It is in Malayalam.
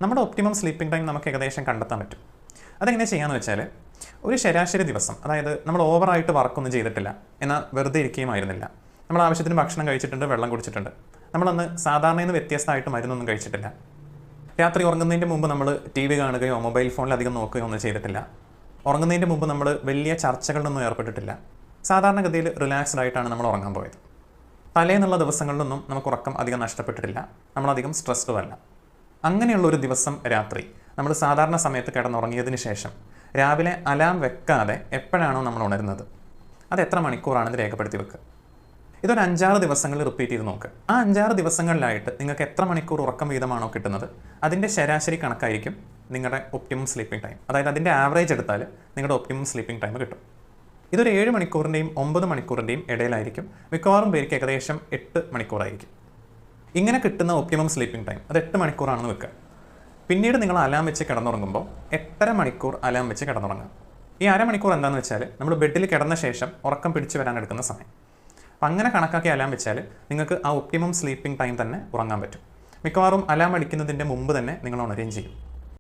നമ്മുടെ ഒപ്റ്റിമം സ്ലീപ്പിംഗ് ടൈം നമുക്ക് ഏകദേശം കണ്ടെത്താൻ പറ്റും. അതെങ്ങനെ ചെയ്യാമെന്ന് വെച്ചാൽ, ഒരു ശരാശരി ദിവസം, അതായത് നമ്മൾ ഓവറായിട്ട് വർക്കൊന്നും ചെയ്തിട്ടില്ല, എന്നാൽ വെറുതെ ഇരിക്കുകയുമായിരുന്നില്ല, നമ്മൾ ആവശ്യത്തിന് ഭക്ഷണം കഴിച്ചിട്ടുണ്ട്, വെള്ളം കുടിച്ചിട്ടുണ്ട്, നമ്മളന്ന് സാധാരണയിൽ നിന്ന് വ്യത്യസ്തമായിട്ട് മരുന്നൊന്നും കഴിച്ചിട്ടില്ല, രാത്രി ഉറങ്ങുന്നതിൻ്റെ മുമ്പ് നമ്മൾ TV കാണുകയോ മൊബൈൽ ഫോണിൽ അധികം നോക്കുകയോ ഒന്നും ചെയ്തിട്ടില്ല, ഉറങ്ങുന്നതിൻ്റെ മുമ്പ് നമ്മൾ വലിയ ചർച്ചകളിലൊന്നും ഏർപ്പെട്ടിട്ടില്ല, സാധാരണഗതിയിൽ റിലാക്സ്ഡ് ആയിട്ടാണ് നമ്മൾ ഉറങ്ങാൻ പോയത്. തലേന്നുള്ള ദിവസങ്ങളിലൊന്നും നമുക്ക് ഉറക്കം അധികം നഷ്ടപ്പെട്ടിട്ടില്ല, നമ്മളധികം സ്ട്രെസ്ഡും അല്ല. അങ്ങനെയുള്ള ഒരു ദിവസം രാത്രി നമ്മൾ സാധാരണ സമയത്ത് കിടന്നുറങ്ങിയതിന് ശേഷം രാവിലെ അലാം വെക്കാതെ എപ്പോഴാണോ നമ്മൾ ഉണരുന്നത്, അത് എത്ര മണിക്കൂറാണെന്ന് രേഖപ്പെടുത്തി വെക്കുക. ഇതൊരു 5-6 ദിവസങ്ങളിൽ റിപ്പീറ്റ് ചെയ്ത് നോക്കുക. ആ 5-6 ദിവസങ്ങളിലായിട്ട് നിങ്ങൾക്ക് എത്ര മണിക്കൂർ ഉറക്കം വീതമാണോ കിട്ടുന്നത്, അതിൻ്റെ ശരാശരി കണക്കായിരിക്കും നിങ്ങളുടെ ഒപ്റ്റിമം സ്ലീപ്പിംഗ് ടൈം. അതായത് അതിൻ്റെ ആവറേജ് എടുത്താൽ നിങ്ങളുടെ ഒപ്റ്റിമം സ്ലീപ്പിംഗ് ടൈം കിട്ടും. ഇതൊരു 7 മണിക്കൂറിൻ്റെയും 9 മണിക്കൂറിൻ്റെയും ഇടയിലായിരിക്കും. മിക്കവാറും പേർക്ക് ഏകദേശം 8 മണിക്കൂറായിരിക്കും. ഇങ്ങനെ കിട്ടുന്ന ഒപ്റ്റിമം സ്ലീപ്പിംഗ് ടൈം അത് 8 മണിക്കൂറാണെന്ന് വെക്കുക. പിന്നീട് നിങ്ങൾ അലാം വെച്ച് കിടന്നുറങ്ങുമ്പോൾ 8.5 മണിക്കൂർ അലാം വെച്ച് കിടന്നുറങ്ങുക. ഈ അരമണിക്കൂർ എന്താണെന്ന് വെച്ചാൽ നമ്മൾ ബെഡിൽ കിടന്ന ശേഷം ഉറക്കം പിടിച്ചു വരാൻ എടുക്കുന്ന സമയം. അപ്പം അങ്ങനെ കണക്കാക്കി അലാം വെച്ചാൽ നിങ്ങൾക്ക് ആ ഒപ്റ്റിമം സ്ലീപ്പിംഗ് ടൈം തന്നെ ഉറങ്ങാൻ പറ്റും. മിക്കവാറും അലാം അടിക്കുന്നതിൻ്റെ മുമ്പ് തന്നെ നിങ്ങൾ ഉണരുകയും ചെയ്യും.